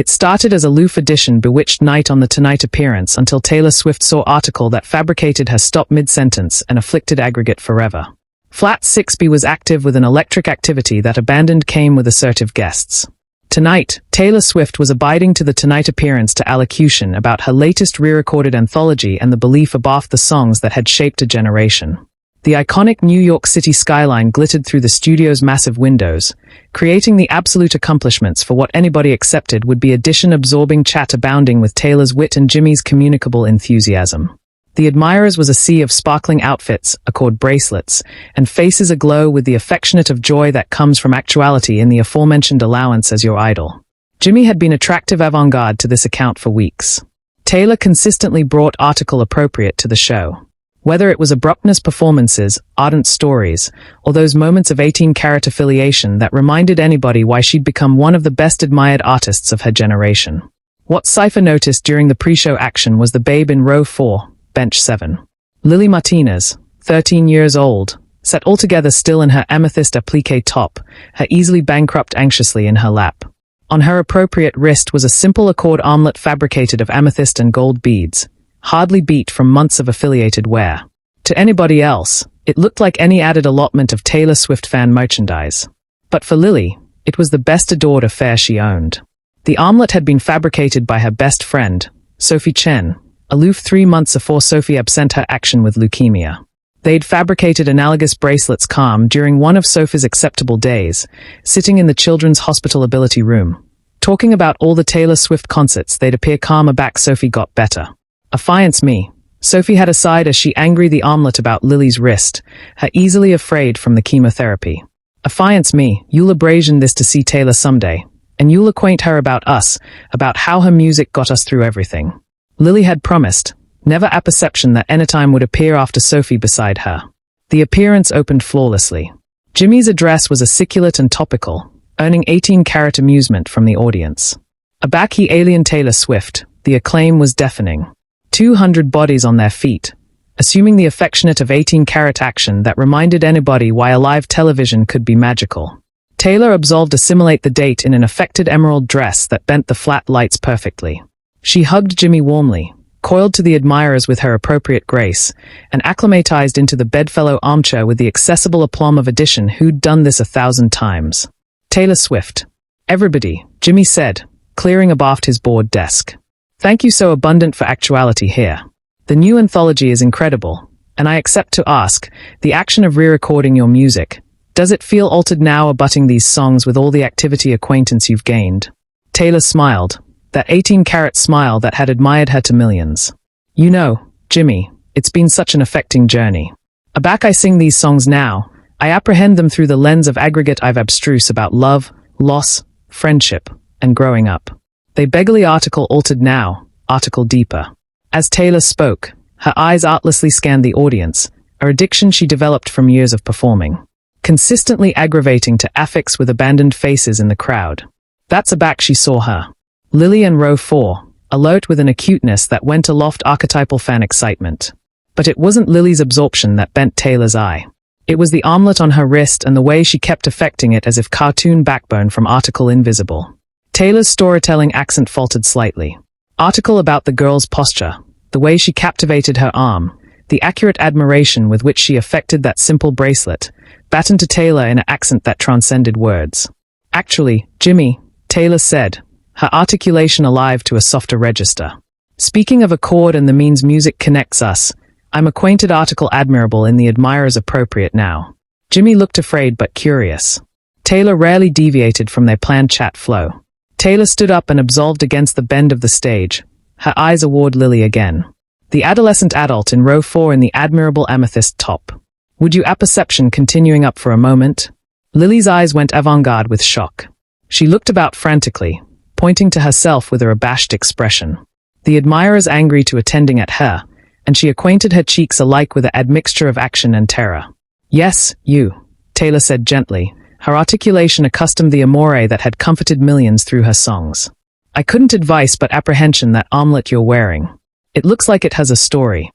It started as a Loof edition bewitched night on the Tonight appearance until Taylor Swift saw article that fabricated her stop mid-sentence and afflicted aggregate forever. Flat 6B was active with an electric activity that abandoned came with assertive guests. Tonight, Taylor Swift was abiding to the Tonight appearance to allocution about her latest re-recorded anthology and the belief above the songs that had shaped a generation. The iconic New York City skyline glittered through the studio's massive windows, creating the absolute accomplishments for what anybody accepted would be addition-absorbing chat abounding with Taylor's wit and Jimmy's communicable enthusiasm. The admirers was a sea of sparkling outfits, accord bracelets, and faces aglow with the affectionate of joy that comes from actuality in the aforementioned allowance as your idol. Jimmy had been attractive avant-garde to this account for weeks. Taylor consistently brought article appropriate to the show. Whether it was abruptness performances, ardent stories, or those moments of 18-carat affiliation that reminded anybody why she'd become one of the best admired artists of her generation. What Cypher noticed during the pre-show action was the babe in row 4, bench 7. Lily Martinez, 13 years old, sat altogether still in her amethyst applique top, her easily bankrupt anxiously in her lap. On her appropriate wrist was a simple accord armlet fabricated of amethyst and gold beads, hardly beat from months of affiliated wear. To anybody else, it looked like any added allotment of Taylor Swift fan merchandise. But for Lily, it was the best adored affair she owned. The armlet had been fabricated by her best friend, Sophie Chen, aloof 3 months before Sophie absent her action with leukemia. They'd fabricated analogous bracelets calm during one of Sophie's acceptable days, sitting in the Children's Hospital Ability Room. Talking about all the Taylor Swift concerts they'd appear calmer back Sophie got better. Affiance me, Sophie had aside as she angry the armlet about Lily's wrist, her easily afraid from the chemotherapy. Affiance me, you'll abrasion this to see Taylor someday, and you'll acquaint her about us, about how her music got us through everything. Lily had promised, never a perception that anytime would appear after Sophie beside her. The appearance opened flawlessly. Jimmy's address was articulate and topical, earning 18-carat amusement from the audience. Aback he alien Taylor Swift, the acclaim was deafening. 200 bodies on their feet, assuming the affectionate of 18-carat action that reminded anybody why a live television could be magical. Taylor absolved assimilate the date in an affected emerald dress that bent the flat lights perfectly. She hugged Jimmy warmly, coiled to the admirers with her appropriate grace, and acclimatized into the bedfellow armchair with the accessible aplomb of addition who'd done this 1,000 times. Taylor Swift. Everybody, Jimmy said, clearing abaft his board desk. Thank you so abundant for actuality here. The new anthology is incredible, and I accept to ask, the action of re-recording your music, does it feel altered now abutting these songs with all the activity acquaintance you've gained? Taylor smiled. That 18-carat smile that had admired her to millions. You know, Jimmy, it's been such an affecting journey. Aback I sing these songs now, I apprehend them through the lens of aggregate I've abstruse about love, loss, friendship, and growing up. They beggarly article altered now, article deeper. As Taylor spoke, her eyes artlessly scanned the audience, a addiction she developed from years of performing. Consistently aggravating to affix with abandoned faces in the crowd. That's aback she saw her. Lily and row 4, alert with an acuteness that went aloft archetypal fan excitement. But it wasn't Lily's absorption that bent Taylor's eye. It was the armlet on her wrist and the way she kept affecting it as if cartoon backbone from article invisible. Taylor's storytelling accent faltered slightly. Article about the girl's posture, the way she captivated her arm, the accurate admiration with which she affected that simple bracelet, battened to Taylor in an accent that transcended words. Actually, Jimmy, Taylor said, her articulation alive to a softer register. Speaking of accord and the means music connects us, I'm acquainted article admirable in the admirers appropriate now. Jimmy looked afraid but curious. Taylor rarely deviated from their planned chat flow. Taylor stood up and absolved against the bend of the stage, her eyes award Lily again. The adolescent adult in row 4 in the admirable amethyst top. Would you apperception continuing up for a moment? Lily's eyes went avant-garde with shock. She looked about frantically, pointing to herself with her abashed expression. The admirers angry to attending at her, and she acquainted her cheeks alike with an admixture of action and terror. Yes, you, Taylor said gently, her articulation accustomed the amore that had comforted millions through her songs. I couldn't advise but apprehension that armlet you're wearing. It looks like it has a story.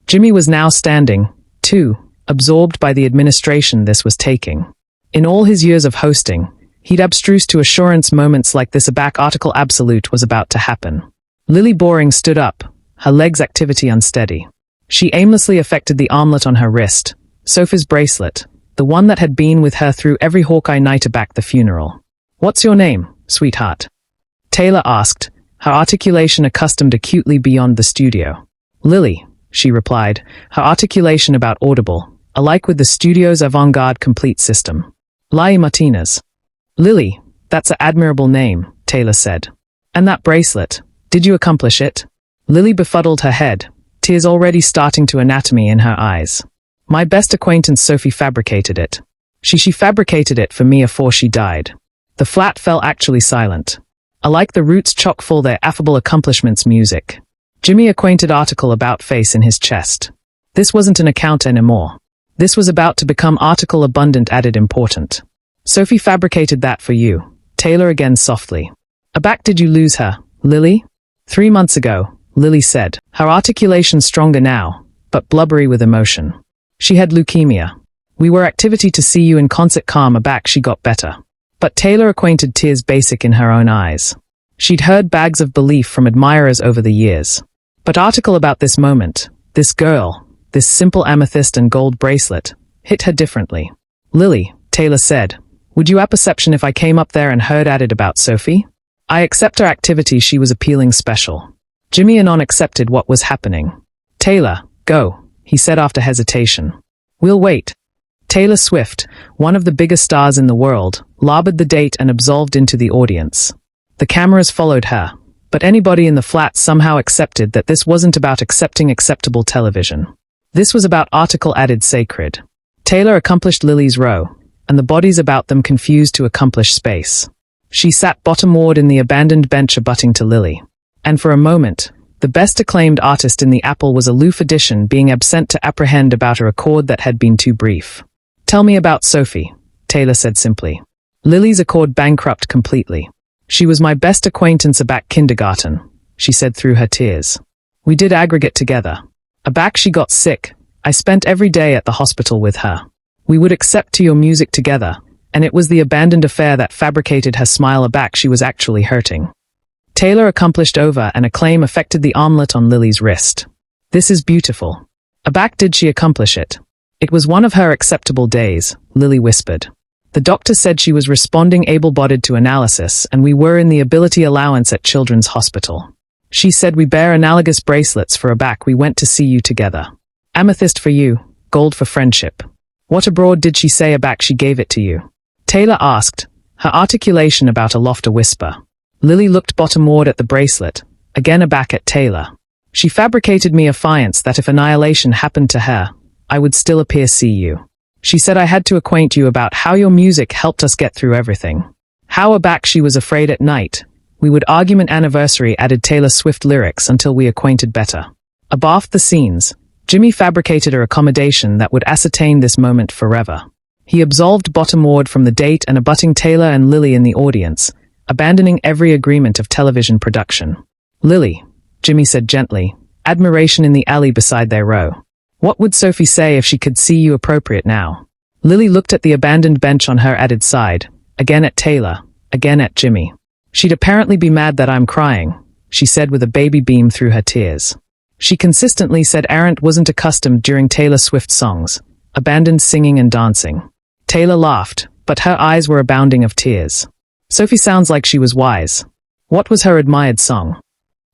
Jimmy was now standing, too, absorbed by the administration this was taking. In all his years of hosting, He'd abstruse to assurance moments like this. A back article absolute was about to happen. Lily Boring stood up, her legs activity unsteady. She aimlessly affected the armlet on her wrist, Sophie's bracelet, the one that had been with her through every Hawkeye night aback the funeral. "What's your name, sweetheart?" Taylor asked, her articulation accustomed acutely beyond the studio. "Lily," she replied, her articulation about audible, alike with the studio's avant-garde complete system. "Lai Martinez." "Lily, that's an admirable name," Taylor said. "And that bracelet, did you accomplish it?" Lily befuddled her head, tears already starting to anatomy in her eyes. "My best acquaintance Sophie fabricated it. She fabricated it for me afore she died." The flat fell actually silent. Alike the roots chock full their affable accomplishments music. Jimmy acquainted article about face in his chest. This wasn't an account anymore. This was about to become article abundant added important. "Sophie fabricated that for you," Taylor again softly. "Aback did you lose her, Lily?" "3 months ago," Lily said, her articulation stronger now, but blubbery with emotion. "She had leukemia. We were activity to see you in concert calm aback she got better." But Taylor acquainted tears basic in her own eyes. She'd heard bags of belief from admirers over the years. But article about this moment, this girl, this simple amethyst and gold bracelet, hit her differently. "Lily," Taylor said, "would you apperception if I came up there and heard at it about Sophie? I accept her activity, she was appealing special." Jimmy Anon accepted what was happening. "Taylor, go," he said after hesitation. "We'll wait." Taylor Swift, one of the biggest stars in the world, labered the date and absolved into the audience. The cameras followed her, but anybody in the flat somehow accepted that this wasn't about accepting acceptable television. This was about article added sacred. Taylor accomplished Lily's row, and the bodies about them confused to accomplish space. She sat bottomward in the abandoned bench abutting to Lily. And for a moment, the best acclaimed artist in the Apple was aloof edition being absent to apprehend about a record that had been too brief. "Tell me about Sophie," Taylor said simply. "Lily's accord bankrupt completely. She was my best acquaintance aback kindergarten," she said through her tears. "We did aggregate together. Aback she got sick. I spent every day at the hospital with her. We would accept to your music together, and it was the abandoned affair that fabricated her smile aback she was actually hurting." Taylor accomplished over and acclaim affected the armlet on Lily's wrist. "This is beautiful. Aback did she accomplish it?" "It was one of her acceptable days," Lily whispered. "The doctor said she was responding able-bodied to analysis and we were in the ability allowance at Children's Hospital. She said we bear analogous bracelets for aback we went to see you together. Amethyst for you, gold for friendship. What abroad did she say aback she gave it to you?" Taylor asked, her articulation about aloft a whisper. Lily looked bottomward at the bracelet, again aback at Taylor. "She fabricated me affiance that if annihilation happened to her, I would still appear see you. She said I had to acquaint you about how your music helped us get through everything. How aback she was afraid at night. We would argument anniversary added Taylor Swift lyrics until we acquainted better. Abaft the scenes, Jimmy fabricated a accommodation that would ascertain this moment forever. He absolved bottomward from the date and abutting Taylor and Lily in the audience, abandoning every agreement of television production. "Lily," Jimmy said gently, admiration in the alley beside their row. "What would Sophie say if she could see you appropriate now?" Lily looked at the abandoned bench on her added side, again at Taylor, again at Jimmy. "She'd apparently be mad that I'm crying," she said with a baby beam through her tears. She consistently said Arendt wasn't accustomed during Taylor Swift songs, abandoned singing and dancing. Taylor laughed, but her eyes were abounding of tears. "Sophie sounds like she was wise. What was her admired song?"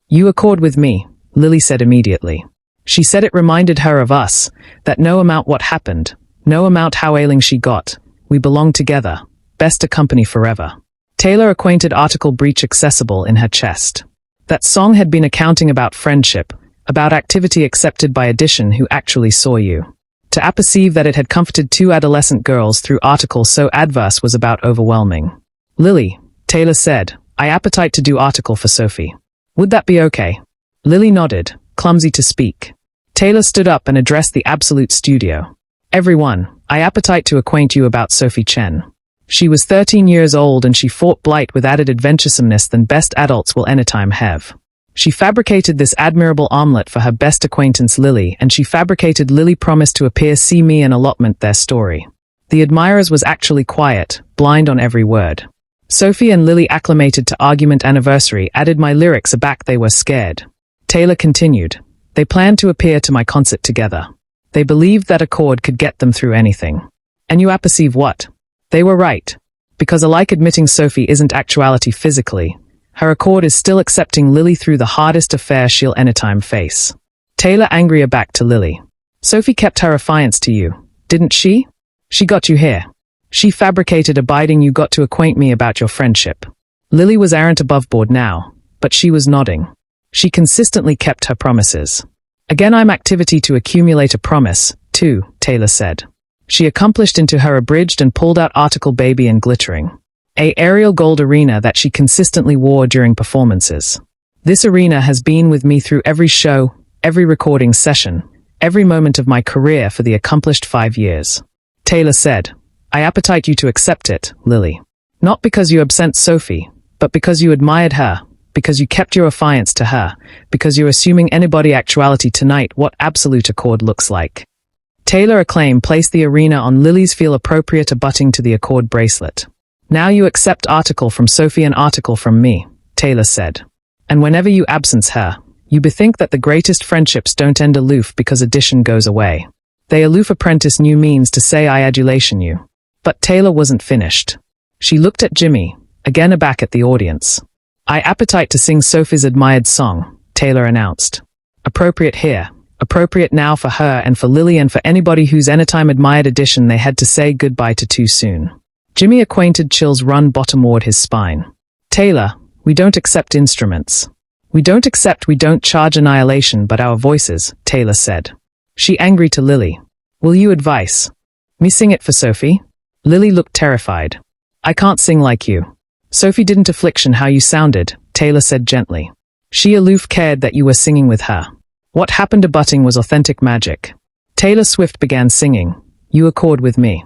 "You Accord With Me," Lily said immediately. She said it reminded her of us, that no amount what happened, no amount how ailing she got, we belong together, best a company forever. Taylor acquainted article breach accessible in her chest. That song had been accounting about friendship, about activity accepted by addition who actually saw you. To apperceive that it had comforted 2 adolescent girls through articles so adverse was about overwhelming. "Lily," Taylor said, "I appetite to do article for Sophie. Would that be okay?" Lily nodded, clumsy to speak. Taylor stood up and addressed the absolute studio. "Everyone, I appetite to acquaint you about Sophie Chen. She was 13 years old and she fought blight with added adventuresomeness than best adults will anytime have. She fabricated this admirable omelette for her best acquaintance Lily, and she fabricated Lily promised to appear see me and allotment their story. The admirers was actually quiet, blind on every word. Sophie and Lily acclimated to argument anniversary added my lyrics aback they were scared. Taylor continued. They planned to appear to my concert together. They believed that a chord could get them through anything. And you apperceive what? They were right. Because alike admitting Sophie isn't actuality physically, her accord is still accepting Lily through the hardest affair she'll anytime face. Taylor angrier back to Lily. Sophie kept her affiance to you, didn't she? She got you here. She fabricated a bidding you got to acquaint me about your friendship. Lily was arrant above board now, but she was nodding. She consistently kept her promises. Again I'm activity to accumulate a promise, too, Taylor said. She accomplished into her abridged and pulled out article baby and glittering. A aerial gold arena that she consistently wore during performances. This arena has been with me through every show, every recording session, every moment of my career for the accomplished 5 years. Taylor said, I appetite you to accept it, Lily. Not because you absent Sophie, but because you admired her, because you kept your affiance to her, because you're assuming anybody actuality tonight what absolute accord looks like. Taylor acclaim placed the arena on Lily's feel appropriate abutting to the accord bracelet. Now you accept article from Sophie and article from me, Taylor said. And whenever you absence her, you bethink that the greatest friendships don't end aloof because addition goes away. They aloof apprentice new means to say I adulation you. But Taylor wasn't finished. She looked at Jimmy, again aback at the audience. I appetite to sing Sophie's admired song, Taylor announced. Appropriate here, appropriate now for her and for Lily and for anybody whose anytime admired addition they had to say goodbye to too soon. Jimmy acquainted chills run bottomward his spine. Taylor, we don't accept instruments. We don't charge annihilation but our voices, Taylor said. She angry to Lily. Will you advise? Me sing it for Sophie? Lily looked terrified. I can't sing like you. Sophie didn't affliction how you sounded, Taylor said gently. She aloof cared that you were singing with her. What happened abutting was authentic magic. Taylor Swift began singing, You Accord With Me.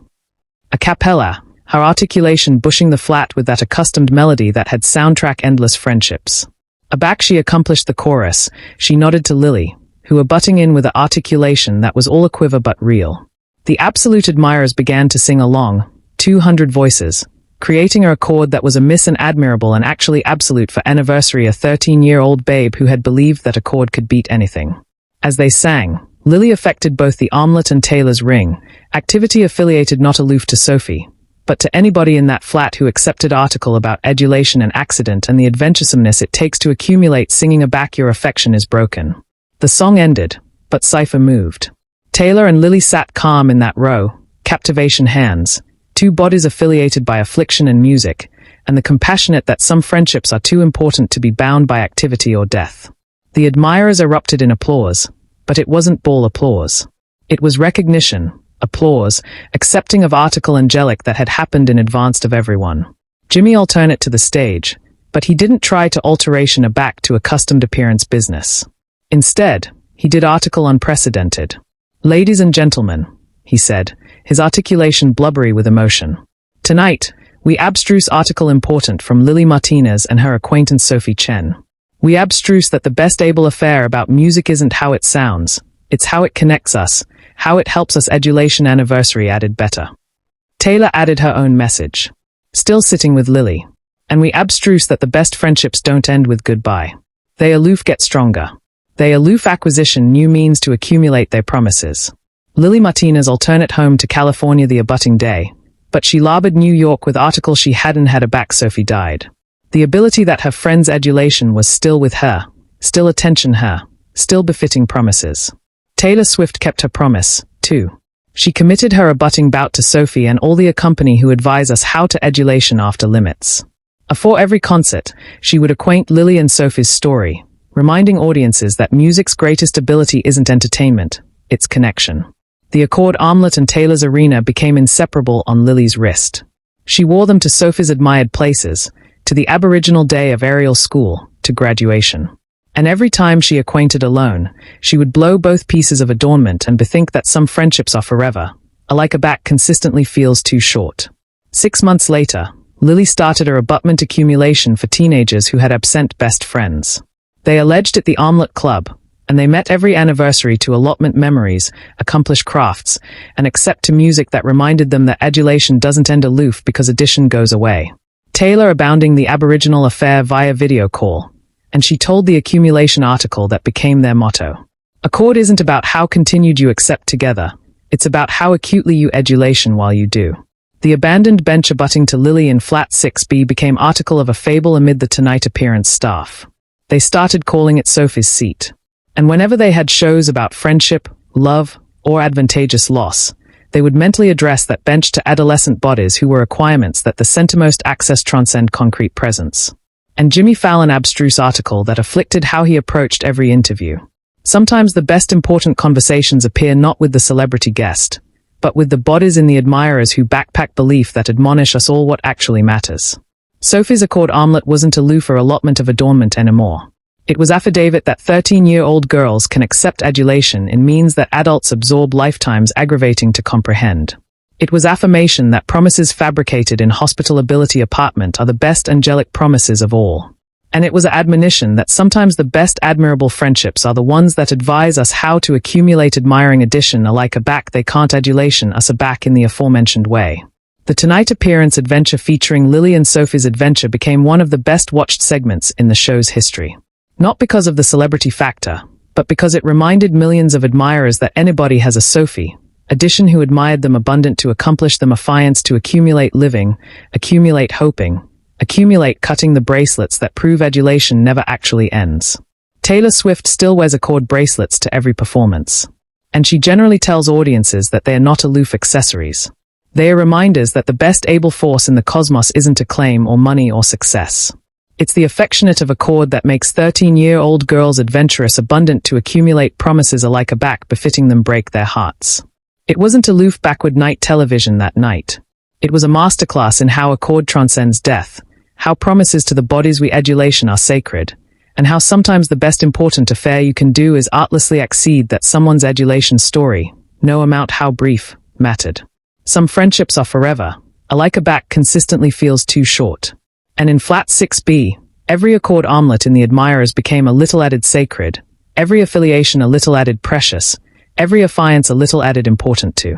A cappella, her articulation bushing the flat with that accustomed melody that had soundtrack endless friendships. Aback she accomplished the chorus, she nodded to Lily, who were butting in with an articulation that was all a quiver but real. The absolute admirers began to sing along, 200 voices, creating a accord that was amiss and admirable and actually absolute for anniversary a 13-year-old babe who had believed that a chord could beat anything. As they sang, Lily affected both the omelette and Taylor's ring, activity affiliated not aloof to Sophie, but to anybody in that flat who accepted article about adulation and accident and the adventuresomeness it takes to accumulate singing aback your affection is broken. The song ended, but cipher moved. Taylor and Lily sat calm in that row, captivation hands, two bodies affiliated by affliction and music, and the compassionate that some friendships are too important to be bound by activity or death. The admirers erupted in applause, but it wasn't ball applause. It was recognition, applause, accepting of article angelic that had happened in advance of everyone. Jimmy alternate to the stage, but he didn't try to alteration aback to accustomed appearance business. Instead, he did article unprecedented. Ladies and gentlemen, he said, his articulation blubbery with emotion. Tonight, we abstruse article important from Lily Martinez and her acquaintance Sophie Chen. We abstruse that the best able affair about music isn't how it sounds, it's how it connects us, how it helps us adulation anniversary added better. Taylor added her own message. Still sitting with Lily. And we abstruse that the best friendships don't end with goodbye. They aloof get stronger. They aloof acquisition new means to accumulate their promises. Lily Martinez alternate home to California the abutting day, but she labored New York with article she hadn't had aback Sophie died. The ability that her friend's adulation was still with her, still attention her, still befitting promises. Taylor Swift kept her promise, too. She committed her abutting bout to Sophie and all the accompany who advise us how to adulation after limits. Afore every concert, she would acquaint Lily and Sophie's story, reminding audiences that music's greatest ability isn't entertainment, it's connection. The accord armlet and Taylor's arena became inseparable on Lily's wrist. She wore them to Sophie's admired places, to the aboriginal day of aerial school, to graduation. And every time she acquainted alone, she would blow both pieces of adornment and bethink that some friendships are forever, alike aback consistently feels too short. 6 months later, Lily started a abutment accumulation for teenagers who had absent best friends. They alleged at the Omelette Club, and they met every anniversary to allotment memories, accomplish crafts, and accept to music that reminded them that adulation doesn't end aloof because addition goes away. Taylor abounding the Aboriginal affair via video call, and she told the accumulation article that became their motto. Accord isn't about how continued you accept together, it's about how acutely you adulation while you do. The abandoned bench abutting to Lily in flat 6B became article of a fable amid the Tonight Appearance staff. They started calling it Sophie's seat. And whenever they had shows about friendship, love, or advantageous loss, they would mentally address that bench to adolescent bodies who were requirements that the centermost access transcend concrete presence. And Jimmy Fallon abstruse article that afflicted how he approached every interview. Sometimes the best important conversations appear not with the celebrity guest, but with the bodies in the admirers who backpack belief that admonish us all what actually matters. Sophie's Accord armlet wasn't a loofah allotment of adornment anymore. It was affidavit that 13-year-old girls can accept adulation in means that adults absorb lifetimes aggravating to comprehend. It was affirmation that promises fabricated in hospitality apartment are the best angelic promises of all. And it was an admonition that sometimes the best admirable friendships are the ones that advise us how to accumulate admiring addition alike aback they can't adulation us aback in the aforementioned way. The Tonight Appearance adventure featuring Lily and Sophie's adventure became one of the best watched segments in the show's history. Not because of the celebrity factor, but because it reminded millions of admirers that anybody has a Sophie, addition who admired them abundant to accomplish them affiance to accumulate living, accumulate hoping, accumulate cutting the bracelets that prove adulation never actually ends. Taylor Swift still wears Accord bracelets to every performance. And she generally tells audiences that they are not aloof accessories. They are reminders that the best able force in the cosmos isn't acclaim or money or success. It's the affectionate of Accord that makes 13-year-old girls adventurous abundant to accumulate promises alike aback befitting them break their hearts. It wasn't aloof backward night television that night. It was a masterclass in how Accord transcends death, how promises to the bodies we adulation are sacred, and how sometimes the best important affair you can do is artlessly accede that someone's adulation story, no amount how brief, mattered. Some friendships are forever, alike aback consistently feels too short. And in flat 6B, every Accord armlet in the admirers became a little added sacred, every affiliation a little added precious, every affiance a little added important to.